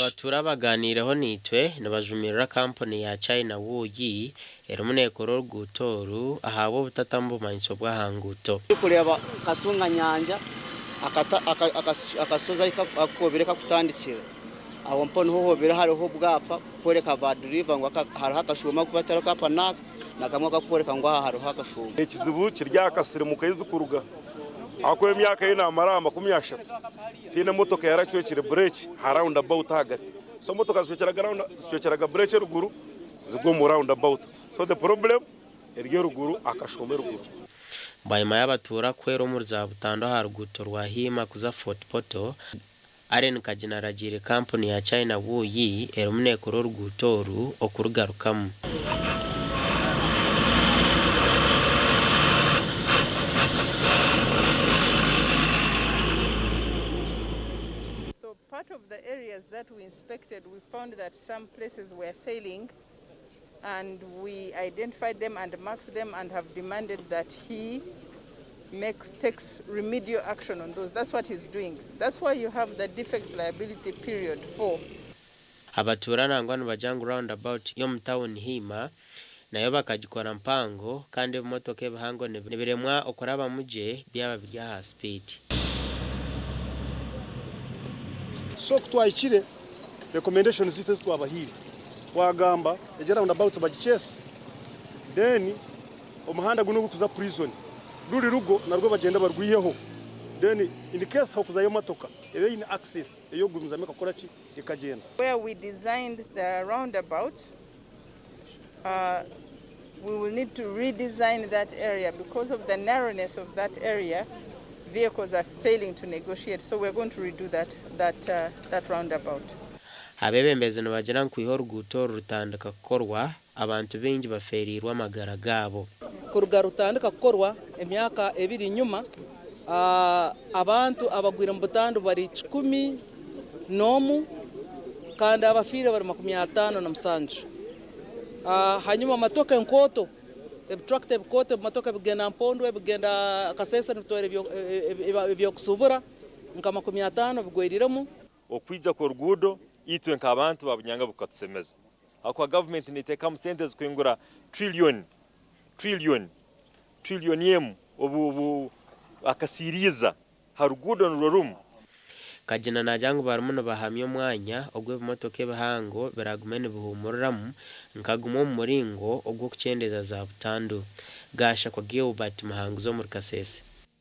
abatura baganireho nitwe nabajumirira company ya China wuyi erumuneko rw'utoru ahabo butatambu manyiso bw'ahanguto kureba kasunga nyanja akasoza akobireka kutandikira aho mpone ho hobera hariho bwapa poreka badriva ngo hariho akashuma kubatera kapanaka nakamwe gakoreka ngo hariho akashuma ikizibu kiryakasire mu kayizu kuruga akwe myaka y'ina maramba kumyasha tine motoka yaracwekire break around about hagati so motoka zicwekeraga break ruguru zigwo mu round about so the problem eryo ruguru akashome ruguru bayima y'abatura kwero mu za butandu haruguto rwa Hima-Fort-Portal aren kajinaragire company ya China wuyi erumuneko rw'utoru okurugarukamu. Part of the areas that we inspected, we found that some places were failing, and we identified them and marked them and have demanded that he takes remedial action on those. That's what he's doing. That's why you have the defects liability period 4. Abatura nangwanu bajangu roundabout yo mtown Hima nayo bakagikora mpango kandi motoke bahango nibiremwa okoraba muje byaba bya speed. So kutwayikire recommendation ziteze twabahiri wagamba ejera roundabout bagichese then umuhanda guno kuza prison ruri rugo narwo bagenda barwiyeho then in the case how kuzayo matoka ebe in access eyo gumza meka kora ki ikagenda. Where we designed the roundabout, we will need to redesign that area because of the narrowness of that area. Vehicles are failing to negotiate, so we're going to redo that roundabout. Abeebembezi nabagera nkwihora guto rutandika korwa abantu bengi baferirwa magara gabo kuruga rutandika korwa emyaka ebiri nyuma abantu abagwira mu butandu bari 10 kandi abafire bari 57 hanyuma matoka enkoto obstructive court matoka bigenda mpondo bigenda kasesa nitore byo kusubura nka 50 bigweriremo okwija ko rugudo itwe nk'abantu babunyangabu katsemeza akwa government niteka musenteze kwingura trillion yemu obu akasiriza harugudo nururum kajina najangu barumuno bahamye mwanya ogwe motoke bahango beragumene buhumuriramu nkagumo muringo ogwo kucendeza za butandu gasha kwa Gilbert Mahangu zo muri Kasese.